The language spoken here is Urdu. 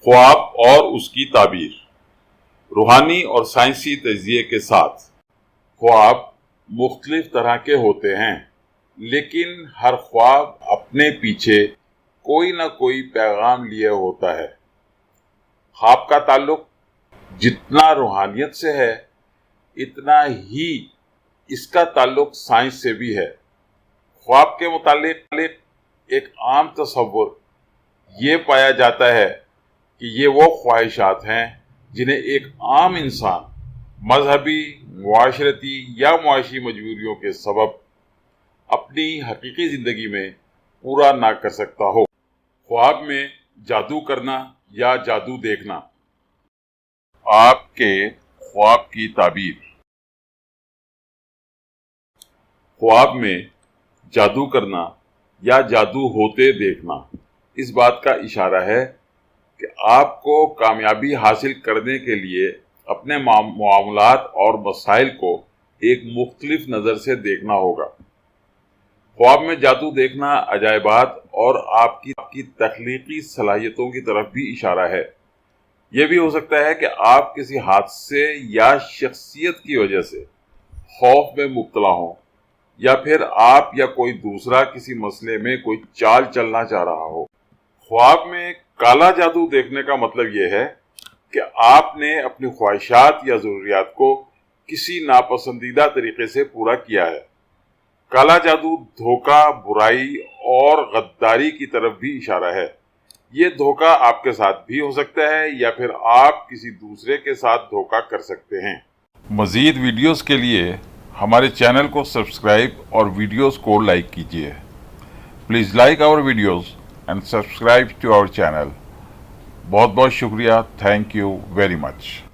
خواب اور اس کی تعبیر، روحانی اور سائنسی تجزیے کے ساتھ۔ خواب مختلف طرح کے ہوتے ہیں، لیکن ہر خواب اپنے پیچھے کوئی نہ کوئی پیغام لیے ہوتا ہے۔ خواب کا تعلق جتنا روحانیت سے ہے، اتنا ہی اس کا تعلق سائنس سے بھی ہے۔ خواب کے متعلق ایک عام تصور یہ پایا جاتا ہے کہ یہ وہ خواہشات ہیں جنہیں ایک عام انسان مذہبی، معاشرتی یا معاشی مجبوریوں کے سبب اپنی حقیقی زندگی میں پورا نہ کر سکتا ہو۔ خواب میں جادو کرنا یا جادو دیکھنا۔ آپ کے خواب کی تعبیر۔ خواب میں جادو کرنا یا جادو ہوتے دیکھنا اس بات کا اشارہ ہے کہ آپ کو کامیابی حاصل کرنے کے لیے اپنے معاملات اور مسائل کو ایک مختلف نظر سے دیکھنا ہوگا۔ خواب میں جادو دیکھنا عجائبات اور آپ کی تخلیقی صلاحیتوں کی طرف بھی اشارہ ہے۔ یہ بھی ہو سکتا ہے کہ آپ کسی حادثے یا شخصیت کی وجہ سے خوف میں مبتلا ہوں، یا پھر آپ یا کوئی دوسرا کسی مسئلے میں کوئی چال چلنا چاہ رہا ہو۔ خواب میں کالا جادو دیکھنے کا مطلب یہ ہے کہ آپ نے اپنی خواہشات یا ضروریات کو کسی ناپسندیدہ طریقے سے پورا کیا ہے۔ کالا جادو دھوکہ، برائی اور غداری کی طرف بھی اشارہ ہے۔ یہ دھوکہ آپ کے ساتھ بھی ہو سکتا ہے یا پھر آپ کسی دوسرے کے ساتھ دھوکہ کر سکتے ہیں۔ مزید ویڈیوز کے لیے ہمارے چینل کو سبسکرائب اور ویڈیوز کو لائک کیجیے۔ Please like our videos and subscribe to our channel. بہت بہت شکریہ۔ Thank you very much.